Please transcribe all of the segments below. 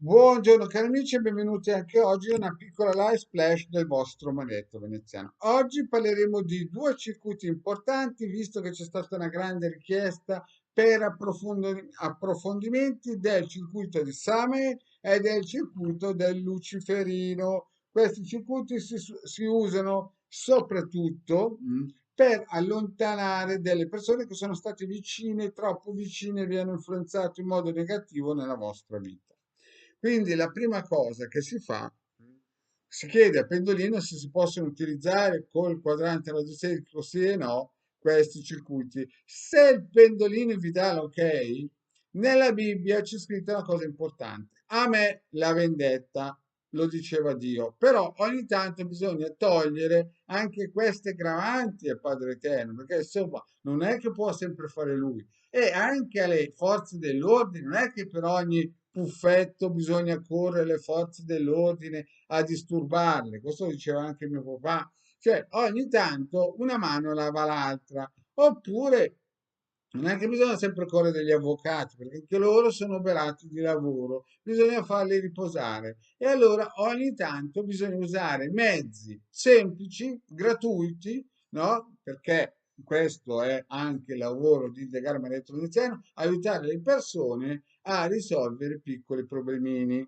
Buongiorno cari amici e benvenuti anche oggi a una piccola live splash del vostro Manetto Veneziano. Oggi parleremo di due circuiti importanti, visto che c'è stata una grande richiesta per approfondimenti del circuito di Same e del circuito del Luciferino. Questi circuiti si usano soprattutto per allontanare delle persone che sono state vicine, troppo vicine e vi hanno influenzato in modo negativo nella vostra vita. Quindi la prima cosa che si fa, si chiede a Pendolino se si possono utilizzare col quadrante radiostatico sì e no questi circuiti. Se il Pendolino vi dà l'ok, nella Bibbia c'è scritta una cosa importante. A me la vendetta, lo diceva Dio, però ogni tanto bisogna togliere anche queste gravanti al Padre Eterno, perché insomma non è che può sempre fare lui. E anche alle forze dell'ordine, non è che per ogni puffetto bisogna correre le forze dell'ordine a disturbarle, questo diceva anche mio papà, cioè ogni tanto una mano lava l'altra, oppure non è che bisogna sempre correre degli avvocati, perché anche loro sono oberati di lavoro, bisogna farli riposare e allora ogni tanto bisogna usare mezzi semplici, gratuiti, no? Perché questo è anche il lavoro di Degarma Elettroniziano, aiutare le persone a risolvere piccoli problemini.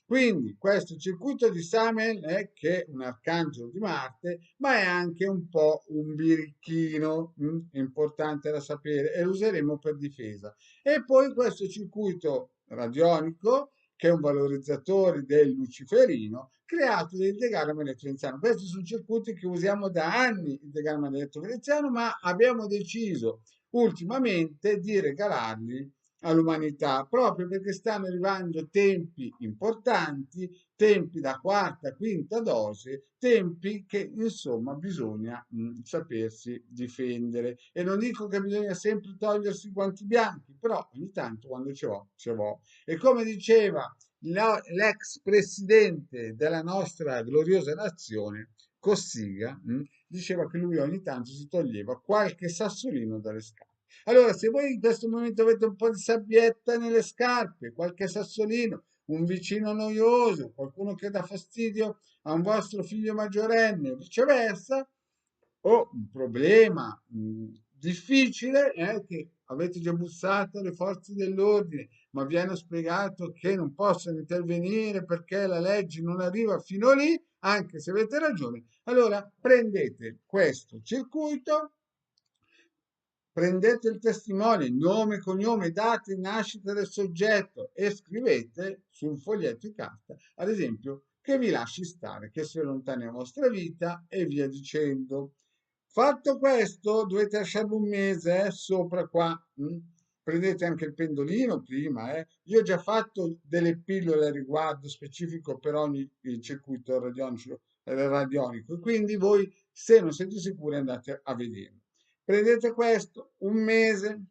Quindi questo circuito di Samael è che è un arcangelo di Marte, ma è anche un po' un birichino, importante da sapere, e lo useremo per difesa. E poi questo circuito radionico, che è un valorizzatore del luciferino, creato dal Degarma Elettroveneziano. Questi sono circuiti che usiamo da anni il Degarma Elettroveneziano, ma abbiamo deciso ultimamente di regalarli all'umanità, proprio perché stanno arrivando tempi importanti, tempi da quarta, quinta dose, tempi che insomma bisogna sapersi difendere. E non dico che bisogna sempre togliersi i guanti bianchi, però ogni tanto quando ce l'ho, ce l'ho. E come diceva l'ex presidente della nostra gloriosa nazione, Cossiga, diceva che lui ogni tanto si toglieva qualche sassolino dalle scarpe. Allora, se voi in questo momento avete un po' di sabbietta nelle scarpe, qualche sassolino, un vicino noioso, qualcuno che dà fastidio a un vostro figlio maggiorenne o viceversa, o un problema difficile è che avete già bussato alle forze dell'ordine, ma vi hanno spiegato che non possono intervenire perché la legge non arriva fino lì, anche se avete ragione, allora prendete questo circuito. Prendete il testimone, nome, cognome, data di nascita del soggetto e scrivete sul foglietto di carta, ad esempio, che vi lasci stare, che si allontani la vostra vita e via dicendo. Fatto questo, dovete lasciarvi un mese sopra qua. Prendete anche il pendolino prima. Io ho già fatto delle pillole a riguardo specifico per ogni circuito radionico, quindi voi, se non siete sicuri, andate a vedere. Prendete questo un mese,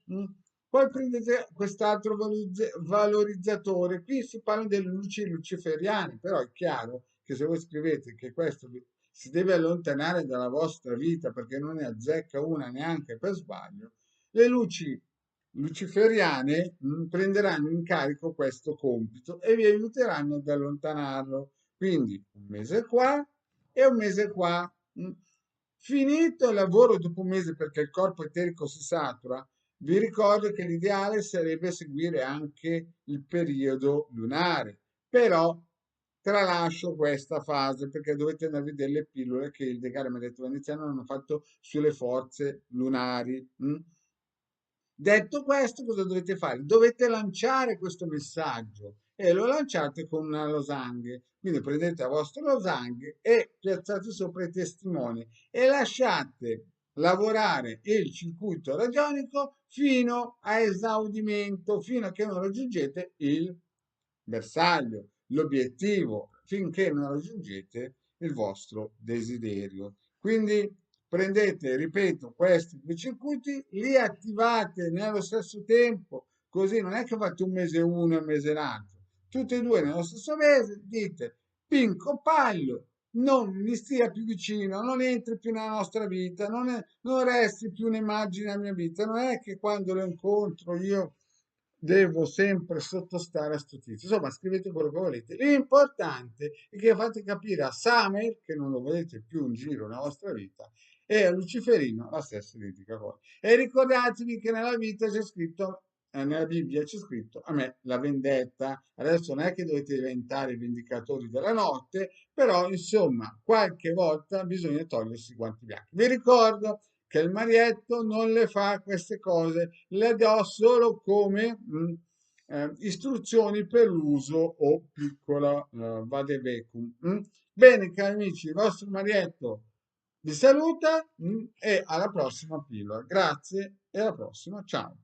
poi prendete quest'altro valorizzatore. Qui si parla delle luci luciferiane, però è chiaro che se voi scrivete che questo si deve allontanare dalla vostra vita perché non ne azzecca una neanche per sbaglio, le luci luciferiane prenderanno in carico questo compito e vi aiuteranno ad allontanarlo. Quindi un mese qua e un mese qua. Finito il lavoro dopo un mese perché il corpo eterico si satura, vi ricordo che l'ideale sarebbe seguire anche il periodo lunare, però tralascio questa fase perché dovete andare a vedere le pillole che il Degarma detto veneziano hanno fatto sulle forze lunari. Detto questo, cosa dovete fare? Dovete lanciare questo messaggio e lo lanciate con una losanghe. Quindi prendete la vostra losanghe e piazzate sopra i testimoni e lasciate lavorare il circuito radionico fino a esaudimento, fino a che non raggiungete il bersaglio, l'obiettivo, finché non raggiungete il vostro desiderio. Quindi prendete, ripeto, questi due circuiti, li attivate nello stesso tempo, così non è che fate un mese uno e un mese l'altro, tutti e due nello stesso mese, dite Pinco Pallo, non mi stia più vicino, non entri più nella nostra vita, non resti più un'immagine nella mia vita, non è che quando lo incontro io devo sempre sottostare a sto tizio. Insomma, scrivete quello che volete. L'importante è che fate capire a Summer che non lo volete più in giro nella vostra vita e a Luciferino la stessa identica cosa. E ricordatevi che nella vita c'è scritto, nella Bibbia c'è scritto a me la vendetta. Adesso non è che dovete diventare i vendicatori della notte, però insomma, qualche volta bisogna togliersi i guanti bianchi. Vi ricordo che il marietto non le fa queste cose, le do solo come istruzioni per l'uso o piccola vadevecum. Bene, cari amici, il vostro marietto vi saluta e alla prossima pillola. Grazie e alla prossima. Ciao.